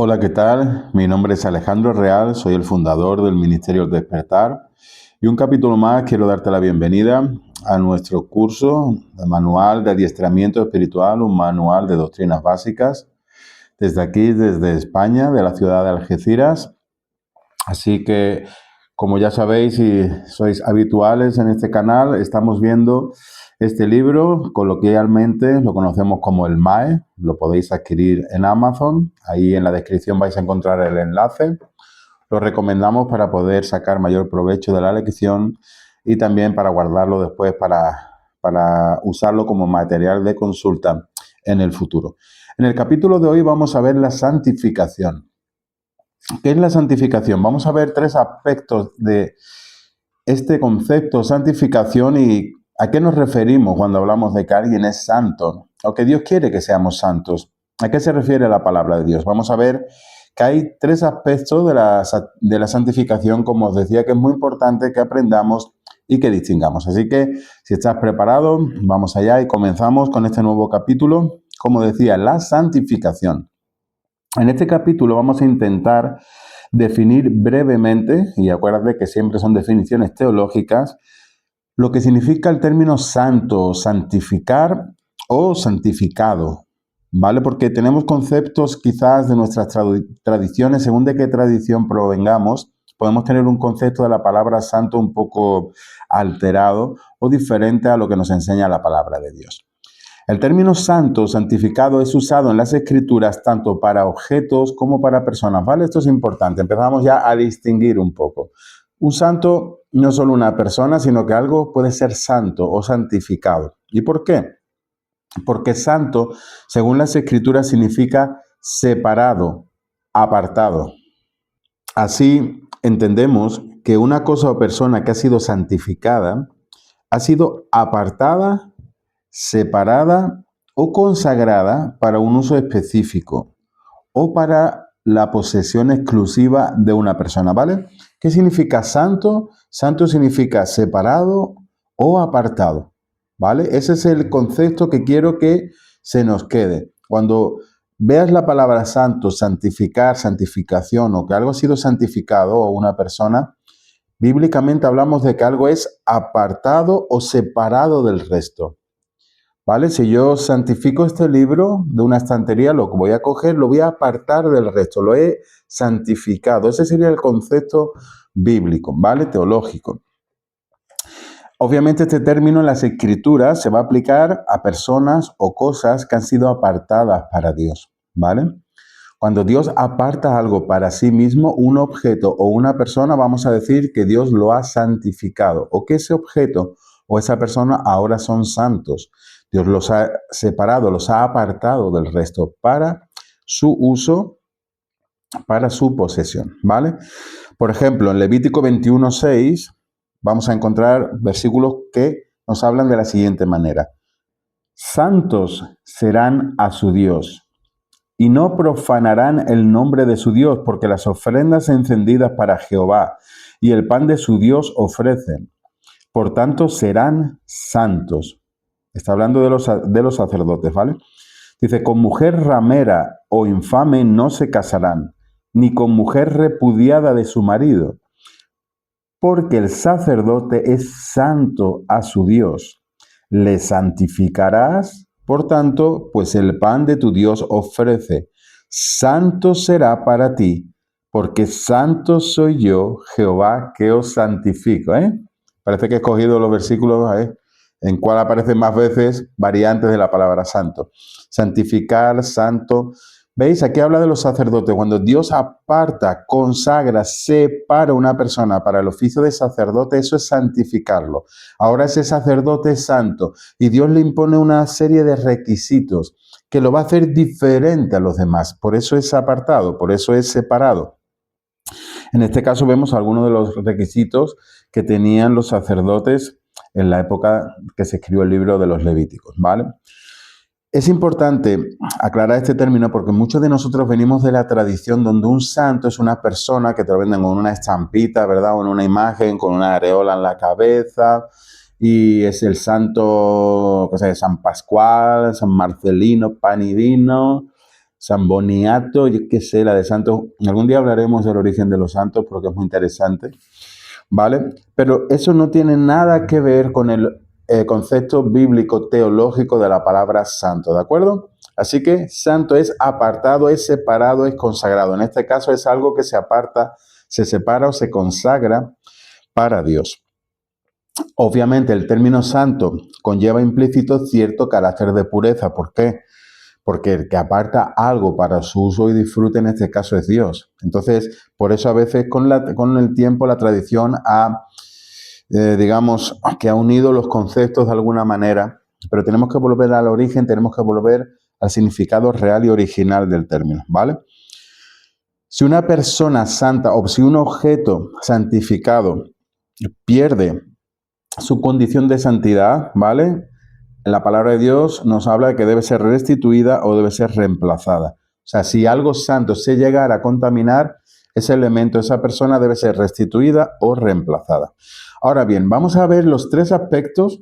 Hola, ¿qué tal? Mi nombre es Alejandro Real, soy el fundador del Ministerio del Despertar y un capítulo más quiero darte la bienvenida a nuestro curso de manual de adiestramiento espiritual, un manual de doctrinas básicas, desde aquí, desde España, de la ciudad de Algeciras. Así que, como ya sabéis, si sois habituales en este canal, estamos viendo este libro, coloquialmente lo conocemos como el MAE, lo podéis adquirir en Amazon, ahí en la descripción vais a encontrar el enlace. Lo recomendamos para poder sacar mayor provecho de la lección y también para guardarlo después para usarlo como material de consulta en el futuro. En el capítulo de hoy vamos a ver la santificación. ¿Qué es la santificación? Vamos a ver tres aspectos de este concepto, santificación, y a qué nos referimos cuando hablamos de que alguien es santo o que Dios quiere que seamos santos. ¿A qué se refiere la palabra de Dios? Vamos a ver que hay tres aspectos de la santificación, como os decía, que es muy importante que aprendamos y que distingamos. Así que, si estás preparado, vamos allá y comenzamos con este nuevo capítulo. Como decía, la santificación. En este capítulo vamos a intentar definir brevemente, y acuérdate que siempre son definiciones teológicas, lo que significa el término santo, santificar o santificado, ¿vale? Porque tenemos conceptos quizás de nuestras tradiciones, según de qué tradición provengamos, podemos tener un concepto de la palabra santo un poco alterado o diferente a lo que nos enseña la palabra de Dios. El término santo, santificado, es usado en las escrituras tanto para objetos como para personas, ¿vale? Esto es importante. Empezamos ya a distinguir un poco. Un santo no es solo una persona, sino que algo puede ser santo o santificado. ¿Y por qué? Porque santo, según las escrituras, significa separado, apartado. Así entendemos que una cosa o persona que ha sido santificada ha sido apartada, separada o consagrada para un uso específico o para la posesión exclusiva de una persona, ¿vale? ¿Qué significa santo? Santo significa separado o apartado, ¿vale? Ese es el concepto que quiero que se nos quede. Cuando veas la palabra santo, santificar, santificación o que algo ha sido santificado o una persona, bíblicamente hablamos de que algo es apartado o separado del resto. ¿Vale? Si yo santifico este libro de una estantería, lo que voy a coger, lo voy a apartar del resto, lo he santificado. Ese sería el concepto bíblico, ¿vale? Teológico. Obviamente este término en las escrituras se va a aplicar a personas o cosas que han sido apartadas para Dios, ¿vale? Cuando Dios aparta algo para sí mismo, un objeto o una persona, vamos a decir que Dios lo ha santificado o que ese objeto o esa persona ahora son santos. Dios los ha separado, los ha apartado del resto para su uso, para su posesión, ¿vale? Por ejemplo, en Levítico 21:6 vamos a encontrar versículos que nos hablan de la siguiente manera. Santos serán a su Dios y no profanarán el nombre de su Dios, porque las ofrendas encendidas para Jehová y el pan de su Dios ofrecen. Por tanto, serán santos. Está hablando de los sacerdotes, ¿vale? Dice, con mujer ramera o infame no se casarán, ni con mujer repudiada de su marido, porque el sacerdote es santo a su Dios. Le santificarás, por tanto, pues el pan de tu Dios ofrece. Santo será para ti, porque santo soy yo, Jehová, que os santifico. Parece que he escogido los versículos en cual aparecen más veces variantes de la palabra santo. Santificar, santo. ¿Veis? Aquí habla de los sacerdotes. Cuando Dios aparta, consagra, separa a una persona para el oficio de sacerdote, eso es santificarlo. Ahora ese sacerdote es santo y Dios le impone una serie de requisitos que lo va a hacer diferente a los demás. Por eso es apartado, por eso es separado. En este caso vemos algunos de los requisitos que tenían los sacerdotes en la época que se escribió el libro de los Levíticos, ¿vale? Es importante aclarar este término porque muchos de nosotros venimos de la tradición donde un santo es una persona que te lo venden con una estampita, ¿verdad? O en una imagen, con una areola en la cabeza, y es el santo, San Pascual, San Marcelino, pan y vino, San Boniato, yo qué sé, la de santos. Algún día hablaremos del origen de los santos porque es muy interesante, ¿vale? Pero eso no tiene nada que ver con el concepto bíblico teológico de la palabra santo, ¿de acuerdo? Así que santo es apartado, es separado, es consagrado. En este caso es algo que se aparta, se separa o se consagra para Dios. Obviamente el término santo conlleva implícito cierto carácter de pureza. ¿Por qué? Porque el que aparta algo para su uso y disfrute en este caso es Dios. Entonces, por eso a veces con el tiempo la tradición digamos, que ha unido los conceptos de alguna manera, pero tenemos que volver al origen, tenemos que volver al significado real y original del término, ¿vale? Si una persona santa o si un objeto santificado pierde su condición de santidad, ¿vale? La palabra de Dios nos habla de que debe ser restituida o debe ser reemplazada. O sea, si algo santo se llegara a contaminar, ese elemento, esa persona debe ser restituida o reemplazada. Ahora bien, vamos a ver los tres aspectos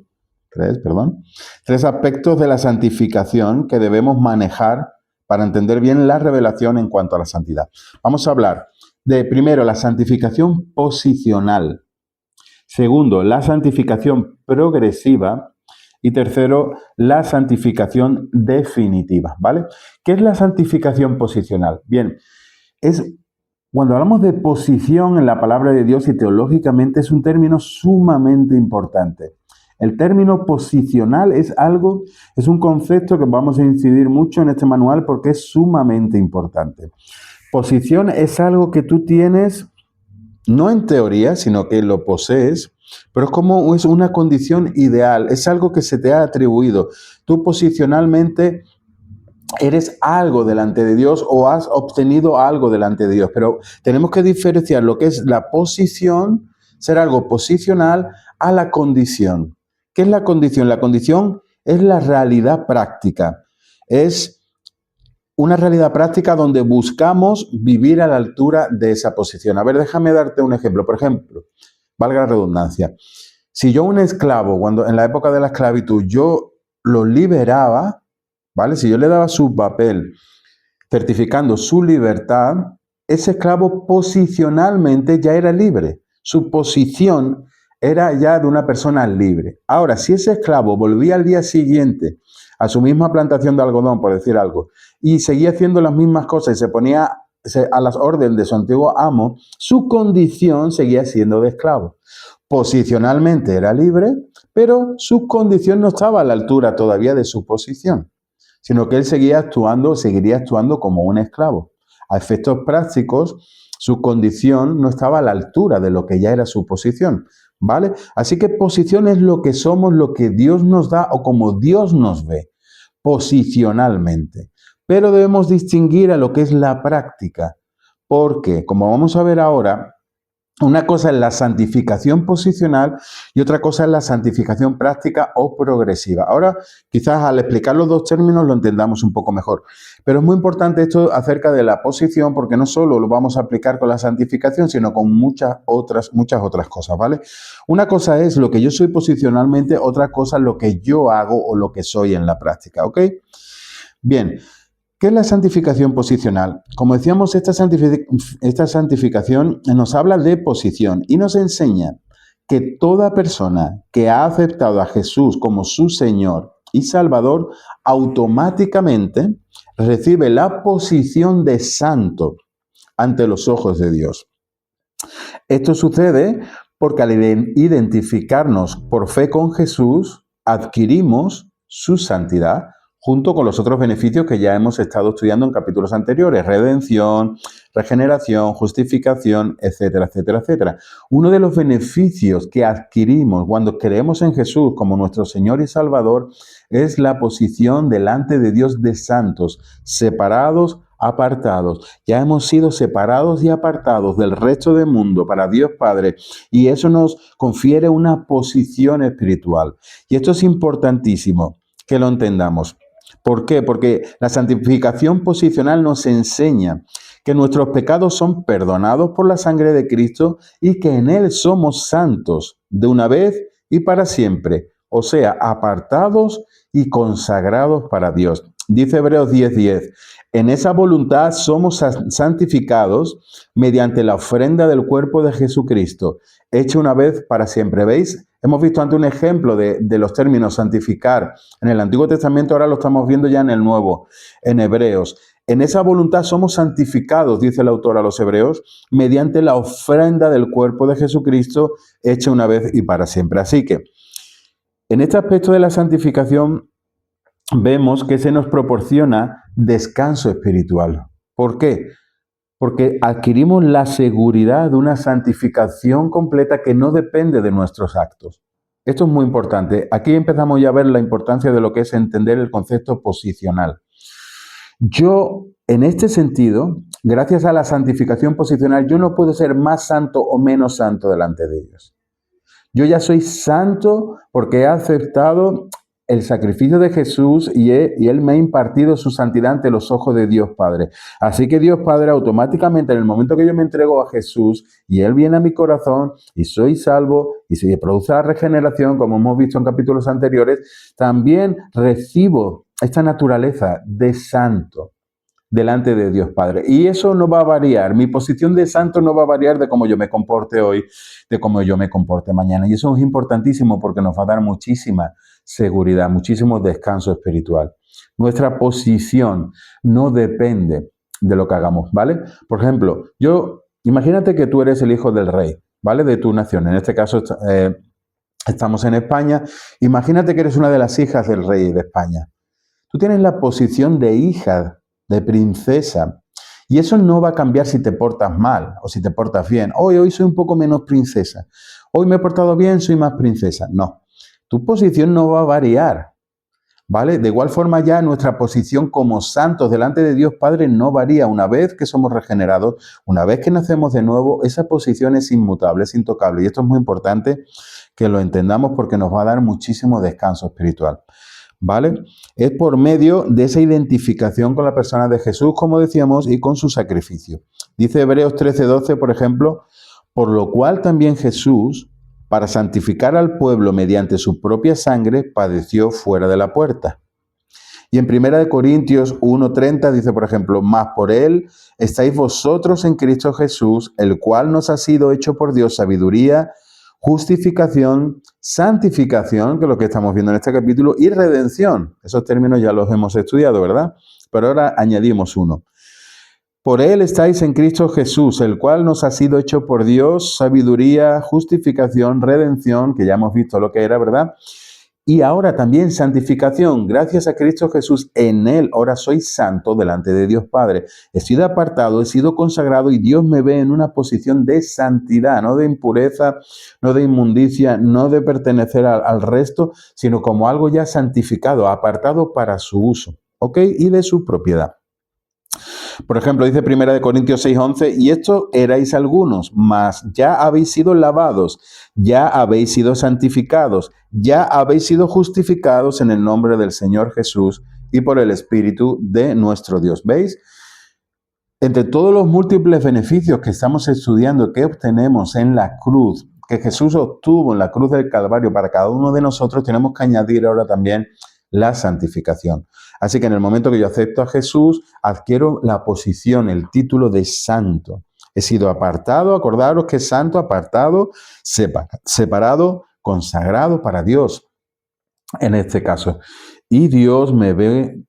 de la santificación que debemos manejar para entender bien la revelación en cuanto a la santidad. Vamos a hablar de, primero, la santificación posicional. Segundo, la santificación progresiva. Y tercero, la santificación definitiva, ¿vale? ¿Qué es la santificación posicional? Bien, cuando hablamos de posición en la palabra de Dios y teológicamente es un término sumamente importante. El término posicional es un concepto que vamos a incidir mucho en este manual porque es sumamente importante. Posición es algo que tú tienes, no en teoría, sino que lo posees, pero es una condición ideal, es algo que se te ha atribuido. Tú posicionalmente eres algo delante de Dios o has obtenido algo delante de Dios, pero tenemos que diferenciar lo que es la posición, ser algo posicional, a la condición. ¿Qué es la condición? La condición es la realidad práctica, es una realidad práctica donde buscamos vivir a la altura de esa posición. A ver, déjame darte un ejemplo. Por ejemplo, valga la redundancia, si yo un esclavo, cuando en la época de la esclavitud, yo lo liberaba, ¿vale? Si yo le daba su papel certificando su libertad, ese esclavo posicionalmente ya era libre. Su posición era ya de una persona libre. Ahora, si ese esclavo volvía al día siguiente a su misma plantación de algodón, por decir algo, y seguía haciendo las mismas cosas y se ponía a las órdenes de su antiguo amo, su condición seguía siendo de esclavo. Posicionalmente era libre, pero su condición no estaba a la altura todavía de su posición, sino que él seguiría actuando como un esclavo. A efectos prácticos, su condición no estaba a la altura de lo que ya era su posición, ¿vale? Así que posición es lo que somos, lo que Dios nos da o como Dios nos ve, posicionalmente. Pero debemos distinguir a lo que es la práctica, porque, como vamos a ver ahora, una cosa es la santificación posicional y otra cosa es la santificación práctica o progresiva. Ahora, quizás al explicar los dos términos lo entendamos un poco mejor. Pero es muy importante esto acerca de la posición porque no solo lo vamos a aplicar con la santificación, sino con muchas otras cosas, ¿vale? Una cosa es lo que yo soy posicionalmente, otra cosa es lo que yo hago o lo que soy en la práctica, ¿ok? Bien. ¿Qué es la santificación posicional? Como decíamos, esta santificación nos habla de posición y nos enseña que toda persona que ha aceptado a Jesús como su Señor y Salvador, automáticamente recibe la posición de santo ante los ojos de Dios. Esto sucede porque al identificarnos por fe con Jesús, adquirimos su santidad, junto con los otros beneficios que ya hemos estado estudiando en capítulos anteriores: redención, regeneración, justificación, etcétera, etcétera, etcétera. Uno de los beneficios que adquirimos cuando creemos en Jesús como nuestro Señor y Salvador es la posición delante de Dios de santos, separados, apartados. Ya hemos sido separados y apartados del resto del mundo para Dios Padre, y eso nos confiere una posición espiritual. Y esto es importantísimo que lo entendamos. ¿Por qué? Porque la santificación posicional nos enseña que nuestros pecados son perdonados por la sangre de Cristo y que en Él somos santos de una vez y para siempre, o sea, apartados y consagrados para Dios. Dice Hebreos 10:10, en esa voluntad somos santificados mediante la ofrenda del cuerpo de Jesucristo, hecha una vez para siempre. ¿Veis? Hemos visto antes un ejemplo de los términos santificar en el Antiguo Testamento, ahora lo estamos viendo ya en el Nuevo, en Hebreos. En esa voluntad somos santificados, dice el autor a los Hebreos, mediante la ofrenda del cuerpo de Jesucristo, hecha una vez y para siempre. Así que, en este aspecto de la santificación, vemos que se nos proporciona descanso espiritual. ¿Por qué? Porque adquirimos la seguridad de una santificación completa que no depende de nuestros actos. Esto es muy importante. Aquí empezamos ya a ver la importancia de lo que es entender el concepto posicional. Yo, en este sentido, gracias a la santificación posicional, yo no puedo ser más santo o menos santo delante de Dios. Yo ya soy santo porque he aceptado el sacrificio de Jesús y Él me ha impartido su santidad ante los ojos de Dios Padre. Así que Dios Padre automáticamente, en el momento que yo me entrego a Jesús y Él viene a mi corazón y soy salvo y se produce la regeneración, como hemos visto en capítulos anteriores, también recibo esta naturaleza de santo delante de Dios Padre. Y eso no va a variar. Mi posición de santo no va a variar de cómo yo me comporte hoy, de cómo yo me comporte mañana. Y eso es importantísimo porque nos va a dar muchísima seguridad, muchísimo descanso espiritual. Nuestra posición no depende de lo que hagamos, ¿vale? Por ejemplo, imagínate que tú eres el hijo del rey, ¿vale? De tu nación. En este caso, estamos en España. Imagínate que eres una de las hijas del rey de España. Tú tienes la posición de hija, de princesa. Y eso no va a cambiar si te portas mal o si te portas bien. Hoy soy un poco menos princesa. Hoy me he portado bien, soy más princesa. No, tu posición no va a variar, ¿vale? De igual forma ya nuestra posición como santos delante de Dios Padre no varía. Una vez que somos regenerados, una vez que nacemos de nuevo, esa posición es inmutable, es intocable. Y esto es muy importante que lo entendamos porque nos va a dar muchísimo descanso espiritual. ¿Vale? Es por medio de esa identificación con la persona de Jesús, como decíamos, y con su sacrificio. Dice Hebreos 13:12, por ejemplo, por lo cual también Jesús, para santificar al pueblo mediante su propia sangre, padeció fuera de la puerta. Y en 1 Corintios 1:30 dice, por ejemplo, mas por él estáis vosotros en Cristo Jesús, el cual nos ha sido hecho por Dios sabiduría, justificación, santificación, que es lo que estamos viendo en este capítulo, y redención. Esos términos ya los hemos estudiado, ¿verdad? Pero ahora añadimos uno. Por él estáis en Cristo Jesús, el cual nos ha sido hecho por Dios sabiduría, justificación, redención, que ya hemos visto lo que era, ¿verdad? Y ahora también santificación, gracias a Cristo Jesús, en Él ahora soy santo delante de Dios Padre. He sido apartado, he sido consagrado y Dios me ve en una posición de santidad, no de impureza, no de inmundicia, no de pertenecer al resto, sino como algo ya santificado, apartado para su uso, ¿ok? Y de su propiedad. Por ejemplo, dice 1 Corintios 6:11, y esto erais algunos, mas ya habéis sido lavados, ya habéis sido santificados, ya habéis sido justificados en el nombre del Señor Jesús y por el Espíritu de nuestro Dios. ¿Veis? Entre todos los múltiples beneficios que estamos estudiando, que obtenemos en la cruz, que Jesús obtuvo en la cruz del Calvario para cada uno de nosotros, tenemos que añadir ahora también la santificación. Así que en el momento que yo acepto a Jesús, adquiero la posición, el título de santo. He sido apartado, acordaros que es santo, apartado, separado, consagrado para Dios, en este caso. Y Dios me ve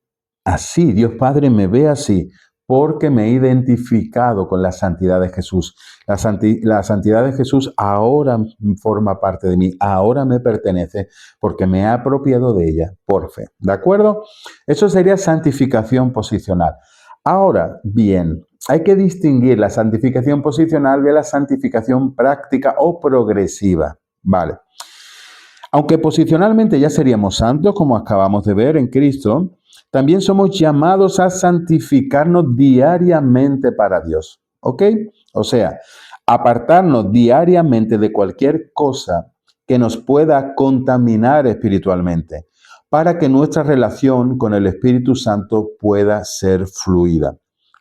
así, Dios Padre me ve así, porque me he identificado con la santidad de Jesús. La santidad de Jesús ahora forma parte de mí, ahora me pertenece, porque me he apropiado de ella por fe. ¿De acuerdo? Eso sería santificación posicional. Ahora, bien, hay que distinguir la santificación posicional de la santificación práctica o progresiva. Vale. Aunque posicionalmente ya seríamos santos, como acabamos de ver en Cristo, también somos llamados a santificarnos diariamente para Dios, ¿ok? O sea, apartarnos diariamente de cualquier cosa que nos pueda contaminar espiritualmente, para que nuestra relación con el Espíritu Santo pueda ser fluida.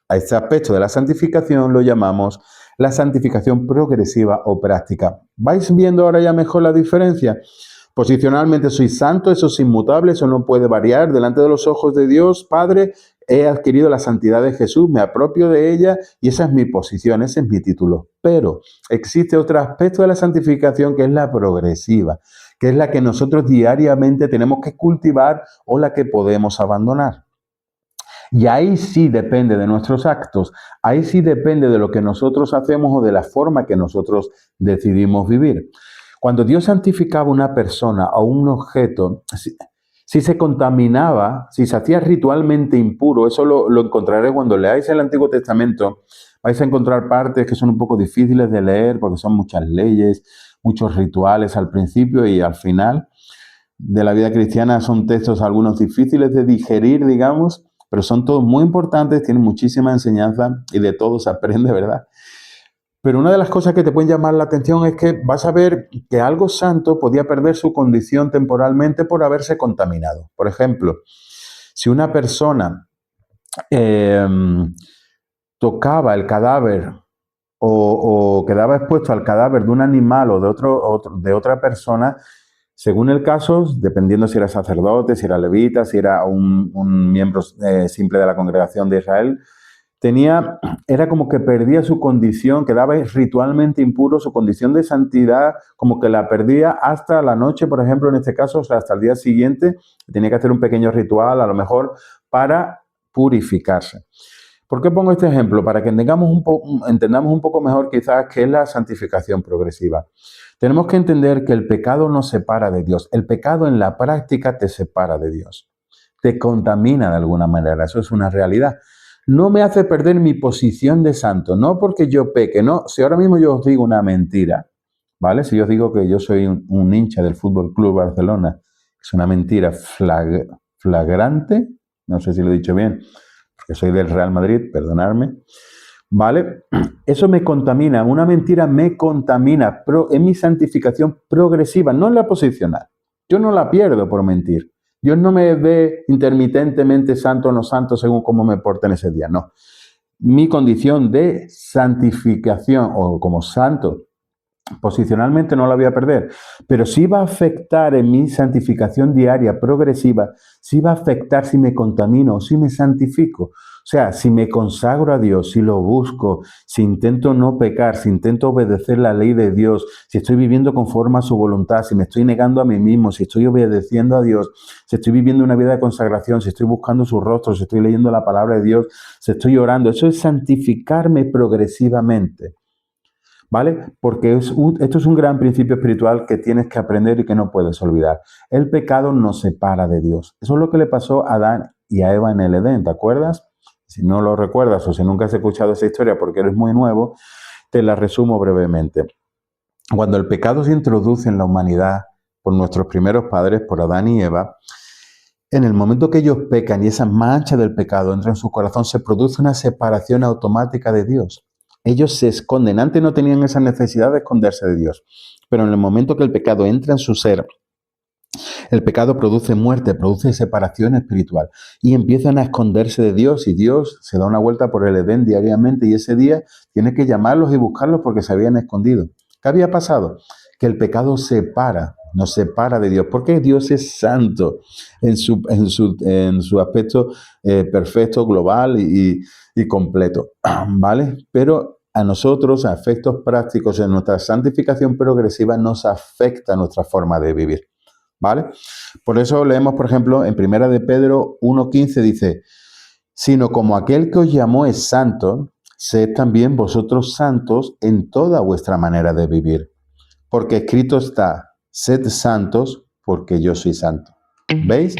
A este aspecto de la santificación lo llamamos la santificación progresiva o práctica. ¿Vais viendo ahora ya mejor la diferencia? Posicionalmente soy santo, eso es inmutable, eso no puede variar. Delante de los ojos de Dios, Padre, he adquirido la santidad de Jesús, me apropio de ella y esa es mi posición, ese es mi título. Pero existe otro aspecto de la santificación que es la progresiva, que es la que nosotros diariamente tenemos que cultivar o la que podemos abandonar. Y ahí sí depende de nuestros actos, ahí sí depende de lo que nosotros hacemos o de la forma que nosotros decidimos vivir. Cuando Dios santificaba a una persona o un objeto, si se contaminaba, si se hacía ritualmente impuro, eso lo encontraré cuando leáis el Antiguo Testamento, vais a encontrar partes que son un poco difíciles de leer porque son muchas leyes, muchos rituales al principio y al final de la vida cristiana son textos algunos difíciles de digerir, digamos, pero son todos muy importantes, tienen muchísima enseñanza y de todo se aprende, ¿verdad? Pero una de las cosas que te pueden llamar la atención es que vas a ver que algo santo podía perder su condición temporalmente por haberse contaminado. Por ejemplo, si una persona eh, tocaba el cadáver o quedaba expuesto al cadáver de un animal o de otra persona, según el caso, dependiendo si era sacerdote, si era levita, si era un miembro simple de la congregación de Israel, era como que perdía su condición, quedaba ritualmente impuro, su condición de santidad, como que la perdía hasta la noche, por ejemplo, en este caso, o sea, hasta el día siguiente, tenía que hacer un pequeño ritual, a lo mejor, para purificarse. ¿Por qué pongo este ejemplo? Para que entendamos un poco mejor quizás qué es la santificación progresiva. Tenemos que entender que el pecado nos separa de Dios. El pecado en la práctica te separa de Dios. Te contamina de alguna manera. Eso es una realidad. No me hace perder mi posición de santo. No porque yo peque. No, si ahora mismo yo os digo una mentira, ¿vale? Si yo os digo que yo soy un hincha del Fútbol Club Barcelona, es una mentira flagrante. No sé si lo he dicho bien. Que soy del Real Madrid, perdonadme, ¿vale? Eso me contamina, una mentira me contamina en mi santificación progresiva, no en la posicional. Yo no la pierdo por mentir. Dios no me ve intermitentemente santo o no santo según cómo me porte en ese día, no. Mi condición de santificación o como santo posicionalmente no la voy a perder, pero sí va a afectar en mi santificación diaria progresiva, sí va a afectar si me contamino o si me santifico. O sea, si me consagro a Dios, si lo busco, si intento no pecar, si intento obedecer la ley de Dios, si estoy viviendo conforme a su voluntad, si me estoy negando a mí mismo, si estoy obedeciendo a Dios, si estoy viviendo una vida de consagración, si estoy buscando su rostro, si estoy leyendo la palabra de Dios, si estoy orando, eso es santificarme progresivamente. ¿Vale? Porque esto es un gran principio espiritual que tienes que aprender y que no puedes olvidar. El pecado nos separa de Dios. Eso es lo que le pasó a Adán y a Eva en el Edén, ¿te acuerdas? Si no lo recuerdas o si nunca has escuchado esa historia porque eres muy nuevo, te la resumo brevemente. Cuando el pecado se introduce en la humanidad por nuestros primeros padres, por Adán y Eva, en el momento que ellos pecan y esa mancha del pecado entra en su corazón, se produce una separación automática de Dios. Ellos se esconden. Antes no tenían esa necesidad de esconderse de Dios. Pero en el momento que el pecado entra en su ser, el pecado produce muerte, produce separación espiritual. Y empiezan a esconderse de Dios. Y Dios se da una vuelta por el Edén diariamente. Y ese día tiene que llamarlos y buscarlos porque se habían escondido. ¿Qué había pasado? Que el pecado nos separa de Dios. Porque Dios es santo en su aspecto perfecto, global y completo. ¿Vale? Pero a nosotros, a efectos prácticos, en nuestra santificación progresiva, nos afecta nuestra forma de vivir, ¿vale? Por eso leemos, por ejemplo, en 1 de Pedro 1:15 dice, sino como aquel que os llamó es santo, sed también vosotros santos en toda vuestra manera de vivir. Porque escrito está, sed santos porque yo soy santo. ¿Veis?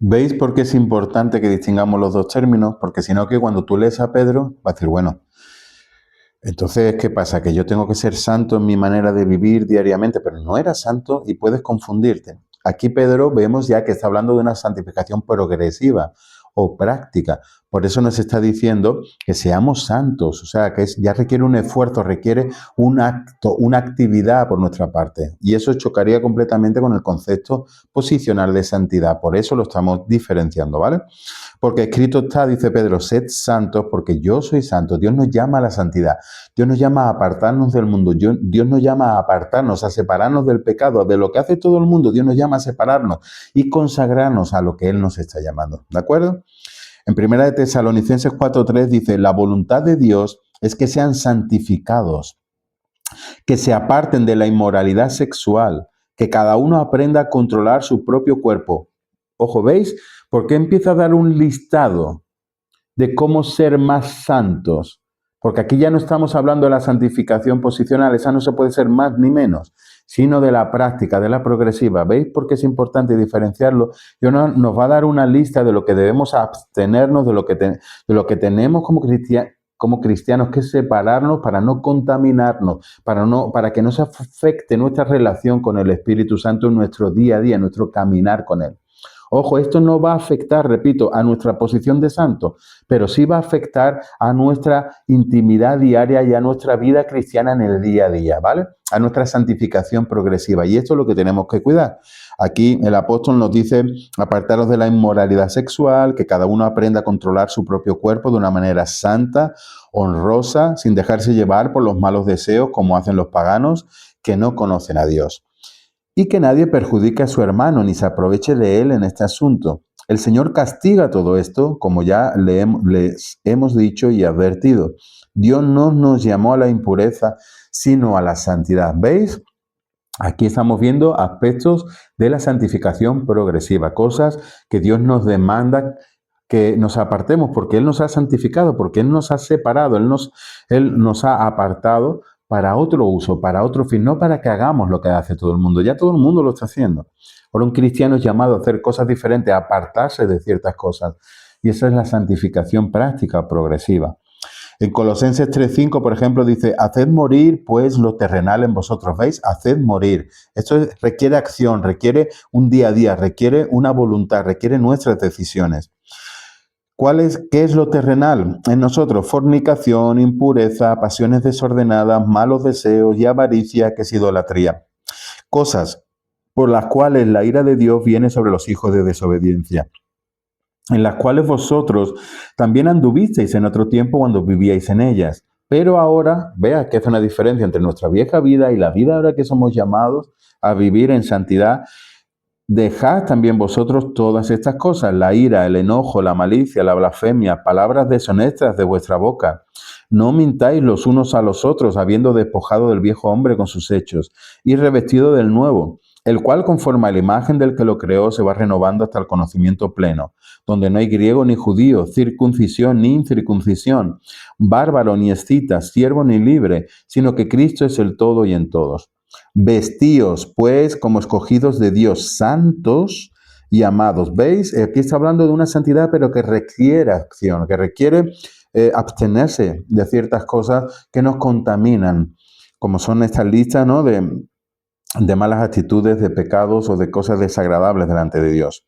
¿Veis por qué es importante que distingamos los dos términos? Porque si no, que cuando tú lees a Pedro, vas a decir, bueno, entonces, ¿qué pasa? Que yo tengo que ser santo en mi manera de vivir diariamente, pero no era santo y puedes confundirte. Aquí Pedro vemos ya que está hablando de una santificación progresiva, o práctica. Por eso nos está diciendo que seamos santos, o sea, que ya requiere un esfuerzo, requiere un acto, una actividad por nuestra parte. Y eso chocaría completamente con el concepto posicional de santidad. Por eso lo estamos diferenciando, ¿vale? Porque escrito está, dice Pedro, sed santos porque yo soy santo. Dios nos llama a la santidad. Dios nos llama a apartarnos del mundo. Dios nos llama a apartarnos, a separarnos del pecado, de lo que hace todo el mundo. Dios nos llama a separarnos y consagrarnos a lo que Él nos está llamando. ¿De acuerdo? En 1 de Tesalonicenses 4:3 dice, la voluntad de Dios es que sean santificados, que se aparten de la inmoralidad sexual, que cada uno aprenda a controlar su propio cuerpo. Ojo, ¿veis? ¿Por qué empieza a dar un listado de cómo ser más santos? Porque aquí ya no estamos hablando de la santificación posicional, esa no se puede ser más ni menos, sino de la práctica, de la progresiva. ¿Veis por qué es importante diferenciarlo? Y nos va a dar una lista de lo que debemos abstenernos, de lo que tenemos como cristianos que separarnos para no contaminarnos, para que no se afecte nuestra relación con el Espíritu Santo en nuestro día a día, en nuestro caminar con Él. Ojo, esto no va a afectar, repito, a nuestra posición de santo, pero sí va a afectar a nuestra intimidad diaria y a nuestra vida cristiana en el día a día, ¿vale? A nuestra santificación progresiva. Y esto es lo que tenemos que cuidar. Aquí el apóstol nos dice, apartaros de la inmoralidad sexual, que cada uno aprenda a controlar su propio cuerpo de una manera santa, honrosa, sin dejarse llevar por los malos deseos como hacen los paganos que no conocen a Dios. Y que nadie perjudique a su hermano ni se aproveche de él en este asunto. El Señor castiga todo esto, como ya les hemos dicho y advertido. Dios no nos llamó a la impureza, sino a la santidad. ¿Veis? Aquí estamos viendo aspectos de la santificación progresiva, cosas que Dios nos demanda que nos apartemos, porque Él nos ha santificado, porque Él nos ha separado, Él nos ha apartado para otro uso, para otro fin, no para que hagamos lo que hace todo el mundo. Ya todo el mundo lo está haciendo. Ahora un cristiano es llamado a hacer cosas diferentes, a apartarse de ciertas cosas. Y esa es la santificación práctica progresiva. En Colosenses 3:5, por ejemplo, dice, haced morir pues lo terrenal en vosotros. ¿Veis? Haced morir. Esto requiere acción, requiere un día a día, requiere una voluntad, requiere nuestras decisiones. ¿Qué es lo terrenal? En nosotros, fornicación, impureza, pasiones desordenadas, malos deseos y avaricia, que es idolatría. Cosas por las cuales la ira de Dios viene sobre los hijos de desobediencia, en las cuales vosotros también anduvisteis en otro tiempo cuando vivíais en ellas. Pero ahora, vea que es una diferencia entre nuestra vieja vida y la vida ahora que somos llamados a vivir en santidad. Dejad también vosotros todas estas cosas, la ira, el enojo, la malicia, la blasfemia, palabras deshonestas de vuestra boca. No mintáis los unos a los otros, habiendo despojado del viejo hombre con sus hechos, y revestido del nuevo, el cual conforme a la imagen del que lo creó se va renovando hasta el conocimiento pleno, donde no hay griego ni judío, circuncisión ni incircuncisión, bárbaro ni escita, siervo ni libre, sino que Cristo es el todo y en todos. Vestíos, pues, como escogidos de Dios, santos y amados. ¿Veis? Aquí está hablando de una santidad, pero que requiere acción, que requiere abstenerse de ciertas cosas que nos contaminan, como son estas listas, ¿no? de malas actitudes, de pecados o de cosas desagradables delante de Dios.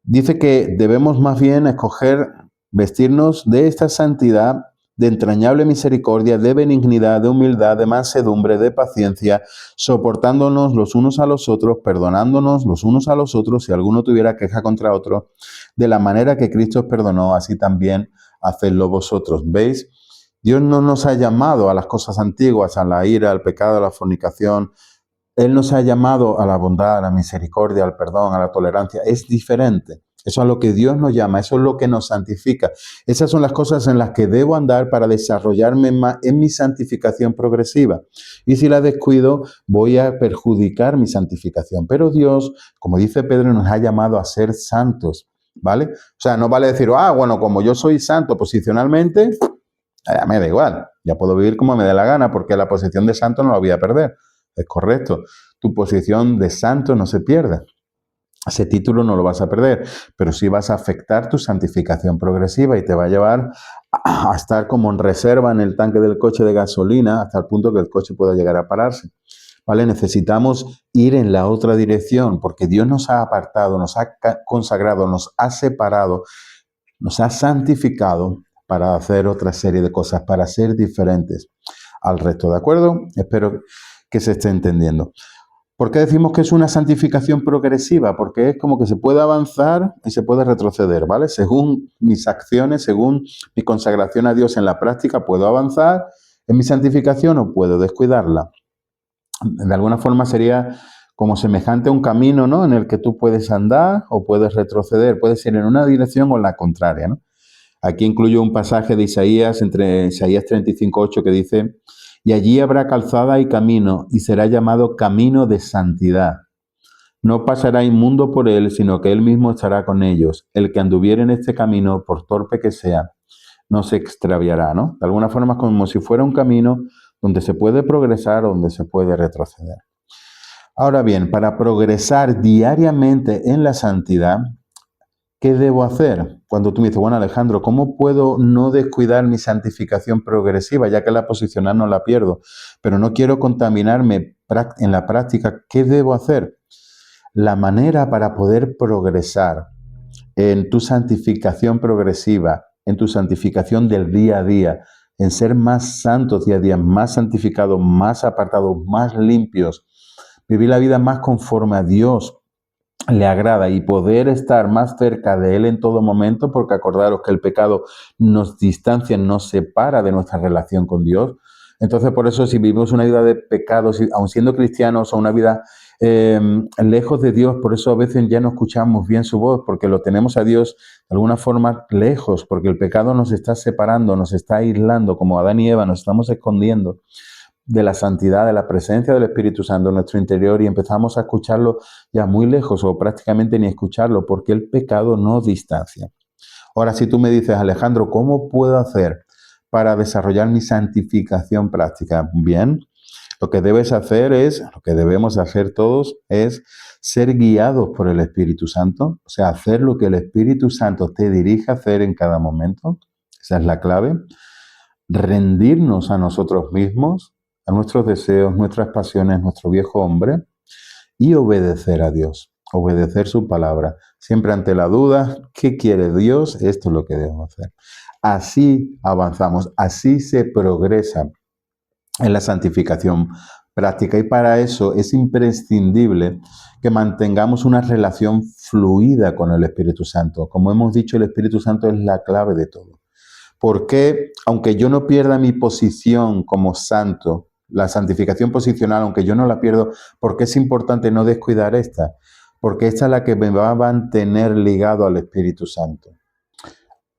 Dice que debemos más bien escoger vestirnos de esta santidad, de entrañable misericordia, de benignidad, de humildad, de mansedumbre, de paciencia, soportándonos los unos a los otros, perdonándonos los unos a los otros si alguno tuviera queja contra otro, de la manera que Cristo os perdonó, así también hacedlo vosotros. ¿Veis? Dios no nos ha llamado a las cosas antiguas, a la ira, al pecado, a la fornicación. Él nos ha llamado a la bondad, a la misericordia, al perdón, a la tolerancia. Es diferente. Eso es a lo que Dios nos llama, eso es lo que nos santifica. Esas son las cosas en las que debo andar para desarrollarme en mi santificación progresiva. Y si la descuido, voy a perjudicar mi santificación. Pero Dios, como dice Pedro, nos ha llamado a ser santos, ¿vale? O sea, no vale decir, bueno, como yo soy santo posicionalmente, me da igual, ya puedo vivir como me dé la gana, porque la posición de santo no la voy a perder. Es correcto, tu posición de santo no se pierde. Ese título no lo vas a perder, pero sí vas a afectar tu santificación progresiva y te va a llevar a estar como en reserva en el tanque del coche de gasolina hasta el punto que el coche pueda llegar a pararse. ¿vale? Necesitamos ir en la otra dirección porque Dios nos ha apartado, nos ha consagrado, nos ha separado, nos ha santificado para hacer otra serie de cosas, para ser diferentes al resto, ¿de acuerdo? Espero que se esté entendiendo. ¿Por qué decimos que es una santificación progresiva? Porque es como que se puede avanzar y se puede retroceder, ¿vale? Según mis acciones, según mi consagración a Dios en la práctica, puedo avanzar en mi santificación o puedo descuidarla. De alguna forma sería como semejante a un camino, ¿no? En el que tú puedes andar o puedes retroceder, puedes ir en una dirección o en la contraria, ¿no? Aquí incluyo un pasaje de Isaías, entre Isaías 35:8, que dice: y allí habrá calzada y camino, y será llamado camino de santidad. No pasará inmundo por él, sino que él mismo estará con ellos. El que anduviere en este camino, por torpe que sea, no se extraviará, ¿no? De alguna forma, como si fuera un camino donde se puede progresar o donde se puede retroceder. Ahora bien, para progresar diariamente en la santidad, ¿qué debo hacer? Cuando tú me dices, bueno, Alejandro, ¿cómo puedo no descuidar mi santificación progresiva, ya que la posicional no la pierdo, pero no quiero contaminarme en la práctica? ¿Qué debo hacer? La manera para poder progresar en tu santificación progresiva, en tu santificación del día a día, en ser más santos día a día, más santificados, más apartados, más limpios, vivir la vida más conforme a Dios le agrada y poder estar más cerca de Él en todo momento, porque acordaros que el pecado nos distancia, nos separa de nuestra relación con Dios. Entonces, por eso, si vivimos una vida de pecados, aun siendo cristianos, o una vida lejos de Dios, por eso a veces ya no escuchamos bien su voz, porque lo tenemos a Dios de alguna forma lejos, porque el pecado nos está separando, nos está aislando, como Adán y Eva, nos estamos escondiendo de la santidad, de la presencia del Espíritu Santo en nuestro interior y empezamos a escucharlo ya muy lejos o prácticamente ni escucharlo porque el pecado nos distancia. Ahora, si tú me dices, Alejandro, ¿cómo puedo hacer para desarrollar mi santificación práctica? Bien, lo que debes hacer es, lo que debemos hacer todos es ser guiados por el Espíritu Santo, o sea, hacer lo que el Espíritu Santo te dirige a hacer en cada momento. Esa es la clave. Rendirnos a nosotros mismos, a nuestros deseos, nuestras pasiones, nuestro viejo hombre, y obedecer a Dios, obedecer su palabra. Siempre ante la duda, ¿qué quiere Dios? Esto es lo que debemos hacer. Así avanzamos, así se progresa en la santificación práctica y para eso es imprescindible que mantengamos una relación fluida con el Espíritu Santo. Como hemos dicho, el Espíritu Santo es la clave de todo. Porque aunque yo no pierda mi posición como santo, la santificación posicional, aunque yo no la pierdo, porque es importante no descuidar esta, porque esta es la que me va a mantener ligado al Espíritu Santo.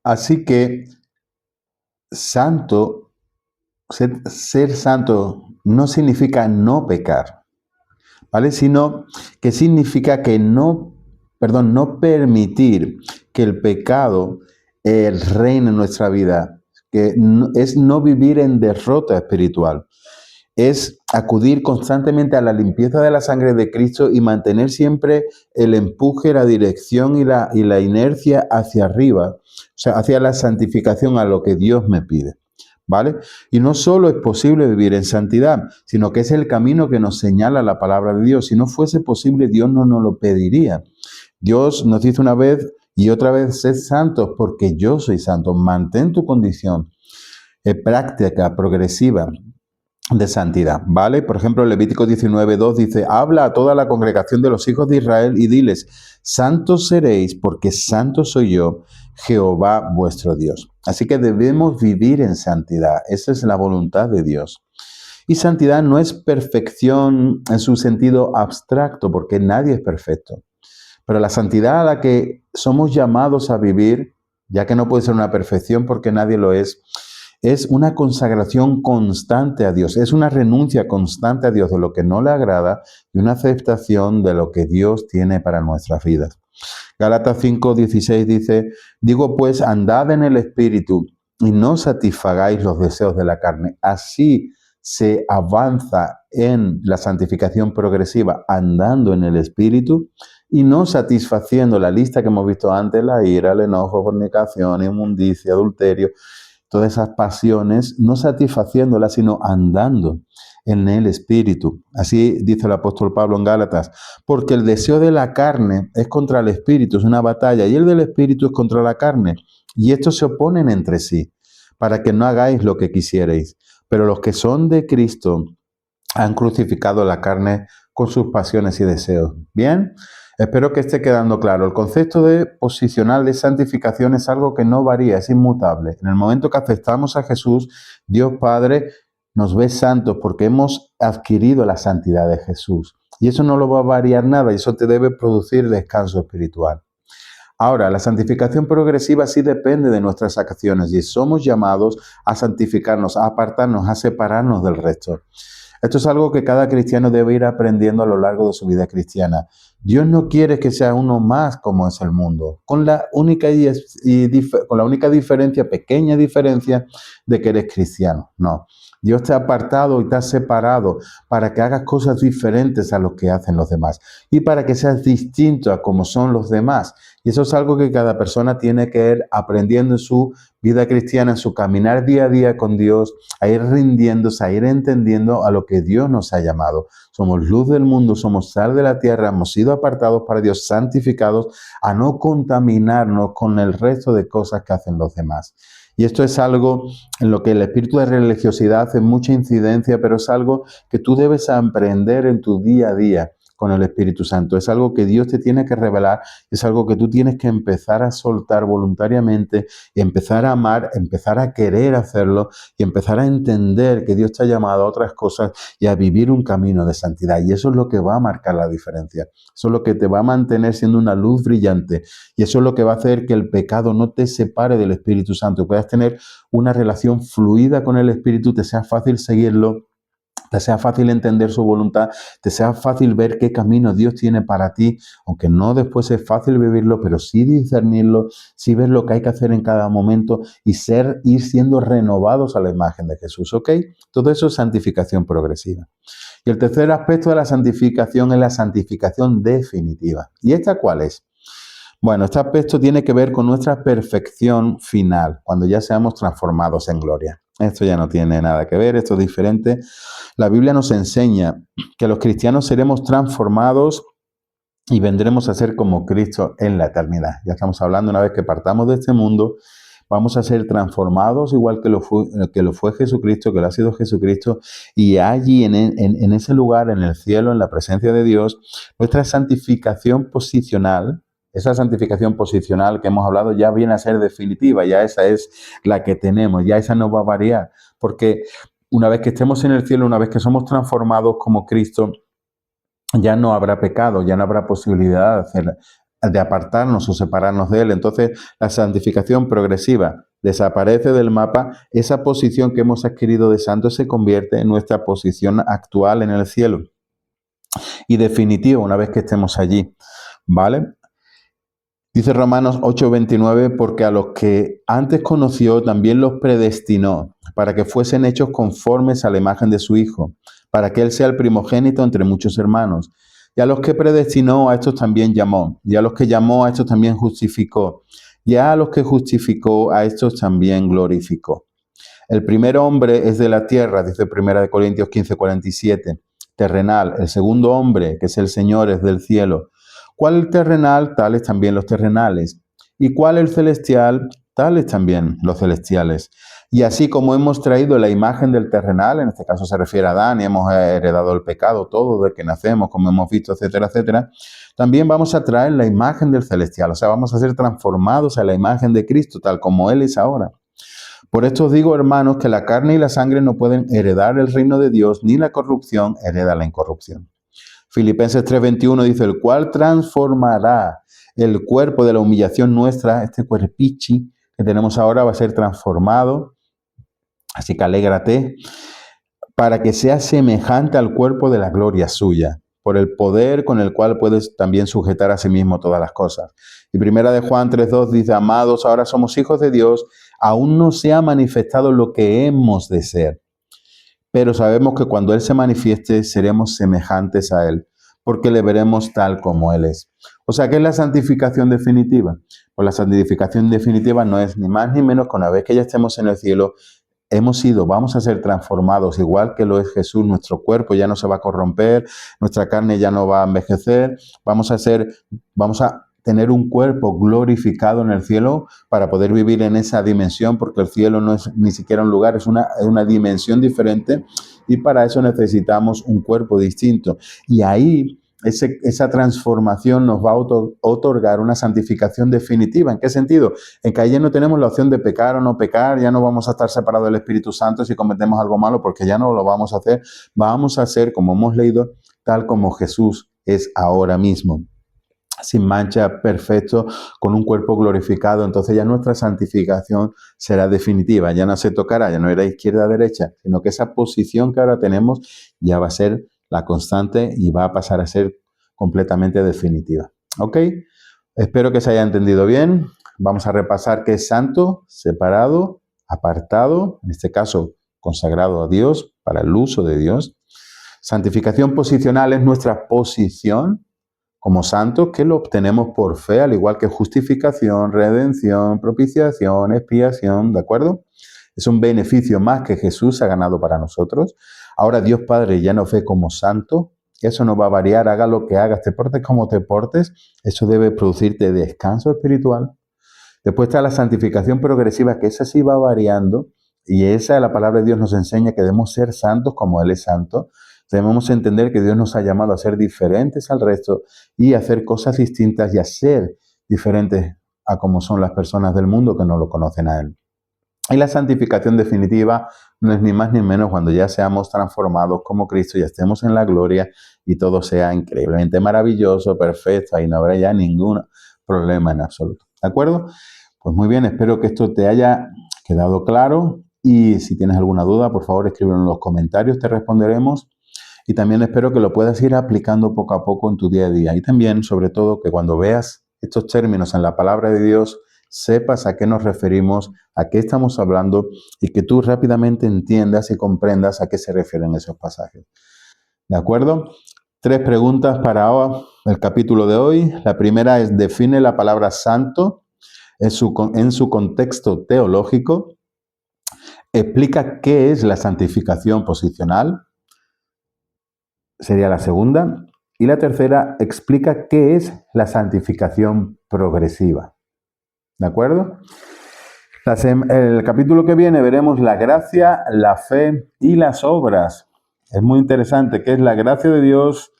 Así que santo, ser santo no significa no pecar, ¿vale? Sino que significa que no permitir que el pecado reine en nuestra vida, que es no vivir en derrota espiritual, es acudir constantemente a la limpieza de la sangre de Cristo y mantener siempre el empuje, la dirección y la inercia hacia arriba, o sea, hacia la santificación, a lo que Dios me pide. ¿Vale? Y no solo es posible vivir en santidad, sino que es el camino que nos señala la palabra de Dios. Si no fuese posible, Dios no nos lo pediría. Dios nos dice una vez y otra vez, sed santos porque yo soy santo. Mantén tu condición práctica, progresiva de santidad, ¿vale? Por ejemplo, Levítico 19:2 dice, habla a toda la congregación de los hijos de Israel y diles, santos seréis porque santo soy yo, Jehová vuestro Dios. Así que debemos vivir en santidad, esa es la voluntad de Dios. Y santidad no es perfección en su sentido abstracto, porque nadie es perfecto. Pero la santidad a la que somos llamados a vivir, ya que no puede ser una perfección porque nadie lo es una consagración constante a Dios, es una renuncia constante a Dios de lo que no le agrada y una aceptación de lo que Dios tiene para nuestras vidas. Gálatas 5:16 dice, digo pues, andad en el Espíritu y no satisfagáis los deseos de la carne. Así se avanza en la santificación progresiva, andando en el Espíritu y no satisfaciendo la lista que hemos visto antes, la ira, el enojo, fornicación, inmundicia, adulterio. todas esas pasiones, no satisfaciéndolas, sino andando en el Espíritu. Así dice el apóstol Pablo en Gálatas, porque el deseo de la carne es contra el Espíritu, es una batalla, y el del Espíritu es contra la carne, y estos se oponen entre sí, para que no hagáis lo que quisierais. Pero los que son de Cristo han crucificado la carne con sus pasiones y deseos. Bien, espero que esté quedando claro. El concepto de posicional de santificación es algo que no varía, es inmutable. En el momento que aceptamos a Jesús, Dios Padre nos ve santos porque hemos adquirido la santidad de Jesús. Y eso no lo va a variar nada y eso te debe producir descanso espiritual. Ahora, la santificación progresiva sí depende de nuestras acciones y somos llamados a santificarnos, a apartarnos, a separarnos del resto. Esto es algo que cada cristiano debe ir aprendiendo a lo largo de su vida cristiana. Dios no quiere que sea uno más como es el mundo, con la única diferencia, pequeña diferencia, de que eres cristiano. No, Dios te ha apartado y te ha separado para que hagas cosas diferentes a lo que hacen los demás y para que seas distinto a como son los demás. Y eso es algo que cada persona tiene que ir aprendiendo en su vida cristiana, en su caminar día a día con Dios, a ir rindiéndose, a ir entendiendo a lo que Dios nos ha llamado. Somos luz del mundo, somos sal de la tierra, hemos sido apartados para Dios, santificados, a no contaminarnos con el resto de cosas que hacen los demás. Y esto es algo en lo que el espíritu de religiosidad hace mucha incidencia, pero es algo que tú debes aprender en tu día a día con el Espíritu Santo. Es algo que Dios te tiene que revelar, es algo que tú tienes que empezar a soltar voluntariamente y empezar a amar, empezar a querer hacerlo y empezar a entender que Dios te ha llamado a otras cosas y a vivir un camino de santidad. Y eso es lo que va a marcar la diferencia. Eso es lo que te va a mantener siendo una luz brillante y eso es lo que va a hacer que el pecado no te separe del Espíritu Santo, puedas tener una relación fluida con el Espíritu, te sea fácil seguirlo, te sea fácil entender su voluntad, te sea fácil ver qué camino Dios tiene para ti, aunque no después es fácil vivirlo, pero sí discernirlo, sí ver lo que hay que hacer en cada momento y ir siendo renovados a la imagen de Jesús, ¿ok? Todo eso es santificación progresiva. Y el tercer aspecto de la santificación es la santificación definitiva. ¿Y esta cuál es? Bueno, este aspecto tiene que ver con nuestra perfección final, cuando ya seamos transformados en gloria. Esto ya no tiene nada que ver, esto es diferente. La Biblia nos enseña que los cristianos seremos transformados y vendremos a ser como Cristo en la eternidad. Ya estamos hablando, una vez que partamos de este mundo, vamos a ser transformados igual que lo fue Jesucristo, que lo ha sido Jesucristo, y allí en ese lugar, en el cielo, en la presencia de Dios, nuestra santificación posicional, esa santificación posicional que hemos hablado ya viene a ser definitiva, ya esa es la que tenemos, ya esa no va a variar, porque una vez que estemos en el cielo, una vez que somos transformados como Cristo, ya no habrá pecado, ya no habrá posibilidad de apartarnos o separarnos de Él. Entonces, la santificación progresiva desaparece del mapa, esa posición que hemos adquirido de santo se convierte en nuestra posición actual en el cielo. Y definitiva, una vez que estemos allí, ¿vale? Dice Romanos 8:29, porque a los que antes conoció también los predestinó, para que fuesen hechos conformes a la imagen de su Hijo, para que Él sea el primogénito entre muchos hermanos. Y a los que predestinó, a estos también llamó. Y a los que llamó, a estos también justificó. Y a los que justificó, a estos también glorificó. El primer hombre es de la tierra, dice 1 Corintios 15:47, terrenal. El segundo hombre, que es el Señor, es del cielo. ¿Cuál el terrenal? Tales también los terrenales. ¿Y cuál el celestial? Tales también los celestiales. Y así como hemos traído la imagen del terrenal, en este caso se refiere a Adán, y hemos heredado el pecado todo de que nacemos, como hemos visto, etcétera, etcétera, también vamos a traer la imagen del celestial. O sea, vamos a ser transformados a la imagen de Cristo, tal como Él es ahora. Por esto os digo, hermanos, que la carne y la sangre no pueden heredar el reino de Dios, ni la corrupción hereda la incorrupción. Filipenses 3:21 dice, el cual transformará el cuerpo de la humillación nuestra, este cuerpichi que tenemos ahora va a ser transformado, así que alégrate, para que sea semejante al cuerpo de la gloria suya, por el poder con el cual puedes también sujetar a sí mismo todas las cosas. Y primera de Juan 3:2 dice, amados, ahora somos hijos de Dios, aún no se ha manifestado lo que hemos de ser. Pero sabemos que cuando Él se manifieste, seremos semejantes a Él, porque le veremos tal como Él es. O sea, ¿qué es la santificación definitiva? Pues la santificación definitiva no es ni más ni menos que una vez que ya estemos en el cielo, vamos a ser transformados igual que lo es Jesús. Nuestro cuerpo ya no se va a corromper, nuestra carne ya no va a envejecer, vamos a tener un cuerpo glorificado en el cielo para poder vivir en esa dimensión, porque el cielo no es ni siquiera un lugar, es una dimensión diferente, y para eso necesitamos un cuerpo distinto. Y ahí esa transformación nos va a otorgar una santificación definitiva. ¿En qué sentido? En que ahí ya no tenemos la opción de pecar o no pecar, ya no vamos a estar separados del Espíritu Santo si cometemos algo malo, porque ya no lo vamos a hacer. Vamos a ser, como hemos leído, tal como Jesús es ahora mismo, sin mancha, perfecto, con un cuerpo glorificado. Entonces ya nuestra santificación será definitiva, ya no se tocará, ya no era izquierda o derecha, sino que esa posición que ahora tenemos ya va a ser la constante y va a pasar a ser completamente definitiva. ¿Ok? Espero que se haya entendido bien. Vamos a repasar qué es santo, separado, apartado, en este caso consagrado a Dios, para el uso de Dios. Santificación posicional es nuestra posición como santos, que lo obtenemos por fe, al igual que justificación, redención, propiciación, expiación, ¿de acuerdo? Es un beneficio más que Jesús ha ganado para nosotros. Ahora Dios Padre ya nos ve como santo. Eso no va a variar, haga lo que hagas, te portes como te portes. Eso debe producirte descanso espiritual. Después está la santificación progresiva, que esa sí va variando. Y esa, la palabra de Dios nos enseña que debemos ser santos como Él es santo. Debemos entender que Dios nos ha llamado a ser diferentes al resto y a hacer cosas distintas y a ser diferentes a como son las personas del mundo que no lo conocen a Él. Y la santificación definitiva no es ni más ni menos cuando ya seamos transformados como Cristo, ya estemos en la gloria y todo sea increíblemente maravilloso, perfecto, y no habrá ya ningún problema en absoluto. ¿De acuerdo? Pues muy bien, espero que esto te haya quedado claro y si tienes alguna duda, por favor escríbelo en los comentarios, te responderemos. Y también espero que lo puedas ir aplicando poco a poco en tu día a día. Y también, sobre todo, que cuando veas estos términos en la palabra de Dios, sepas a qué nos referimos, a qué estamos hablando y que tú rápidamente entiendas y comprendas a qué se refieren esos pasajes. ¿De acuerdo? 3 preguntas para el capítulo de hoy. La primera es, define la palabra santo en su contexto teológico. Explica qué es la santificación posicional. Sería la segunda. Y la tercera, explica qué es la santificación progresiva. ¿De acuerdo? El capítulo que viene veremos la gracia, la fe y las obras. Es muy interesante qué es la gracia de Dios,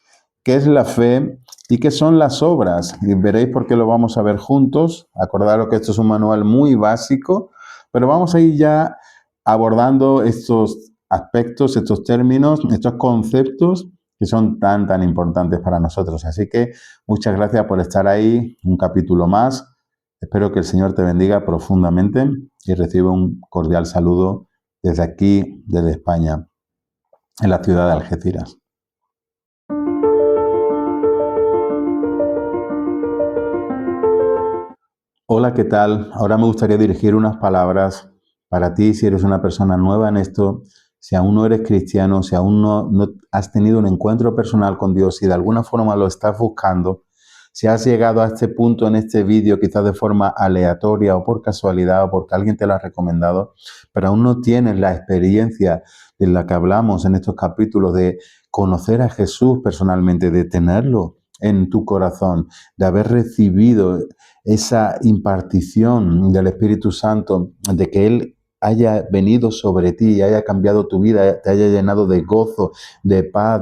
qué es la fe y qué son las obras. Y veréis por qué lo vamos a ver juntos. Acordaros que esto es un manual muy básico, pero vamos a ir ya abordando estos aspectos, estos términos, estos conceptos que son tan importantes para nosotros. Así que muchas gracias por estar ahí, un capítulo más. Espero que el Señor te bendiga profundamente y reciba un cordial saludo desde aquí, desde España, en la ciudad de Algeciras. Hola, ¿qué tal? Ahora me gustaría dirigir unas palabras para ti, si eres una persona nueva en esto, si aún no eres cristiano, si aún no has tenido un encuentro personal con Dios, si de alguna forma lo estás buscando, si has llegado a este punto en este vídeo, quizás de forma aleatoria o por casualidad o porque alguien te lo ha recomendado, pero aún no tienes la experiencia de la que hablamos en estos capítulos de conocer a Jesús personalmente, de tenerlo en tu corazón, de haber recibido esa impartición del Espíritu Santo, de que Él haya venido sobre ti, haya cambiado tu vida, te haya llenado de gozo, de paz,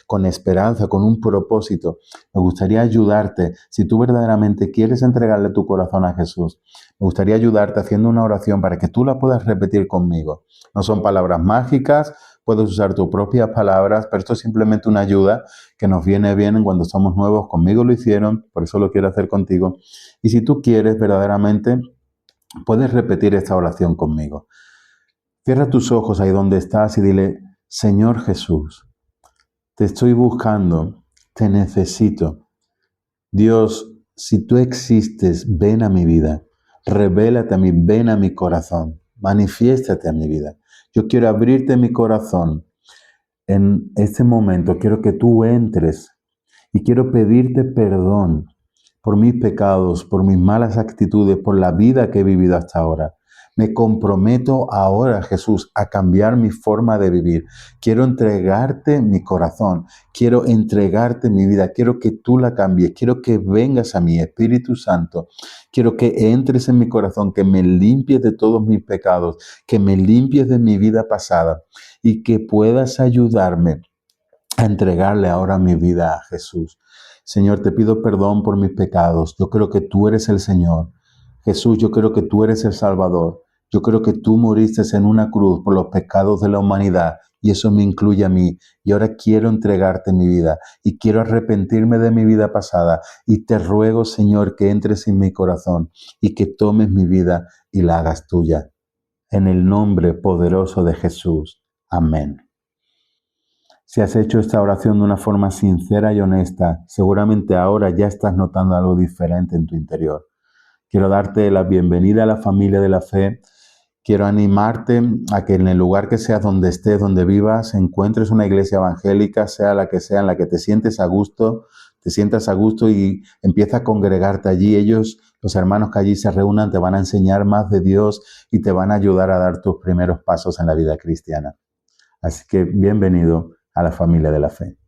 con esperanza, con un propósito. Me gustaría ayudarte, si tú verdaderamente quieres entregarle tu corazón a Jesús, me gustaría ayudarte haciendo una oración para que tú la puedas repetir conmigo. No son palabras mágicas, puedes usar tus propias palabras, pero esto es simplemente una ayuda que nos viene bien cuando somos nuevos. Conmigo lo hicieron, por eso lo quiero hacer contigo. Y si tú quieres verdaderamente, puedes repetir esta oración conmigo. Cierra tus ojos ahí donde estás y dile, Señor Jesús, te estoy buscando, te necesito. Dios, si tú existes, ven a mi vida, revélate a mí, ven a mi corazón, manifiéstate a mi vida. Yo quiero abrirte mi corazón. En este momento quiero que tú entres y quiero pedirte perdón por mis pecados, por mis malas actitudes, por la vida que he vivido hasta ahora. Me comprometo ahora, Jesús, a cambiar mi forma de vivir. Quiero entregarte mi corazón, quiero entregarte mi vida, quiero que tú la cambies, quiero que vengas a mí, Espíritu Santo. Quiero que entres en mi corazón, que me limpies de todos mis pecados, que me limpies de mi vida pasada y que puedas ayudarme a entregarle ahora mi vida a Jesús. Señor, te pido perdón por mis pecados. Yo creo que tú eres el Señor. Jesús, yo creo que tú eres el Salvador. Yo creo que tú moriste en una cruz por los pecados de la humanidad y eso me incluye a mí. Y ahora quiero entregarte mi vida y quiero arrepentirme de mi vida pasada. Y te ruego, Señor, que entres en mi corazón y que tomes mi vida y la hagas tuya. En el nombre poderoso de Jesús. Amén. Si has hecho esta oración de una forma sincera y honesta, seguramente ahora ya estás notando algo diferente en tu interior. Quiero darte la bienvenida a la familia de la fe. Quiero animarte a que en el lugar que seas, donde estés, donde vivas, encuentres una iglesia evangélica, sea la que sea, en la que te sientas a gusto y empieza a congregarte allí. Ellos, los hermanos que allí se reúnan, te van a enseñar más de Dios y te van a ayudar a dar tus primeros pasos en la vida cristiana. Así que bienvenido a la familia de la fe.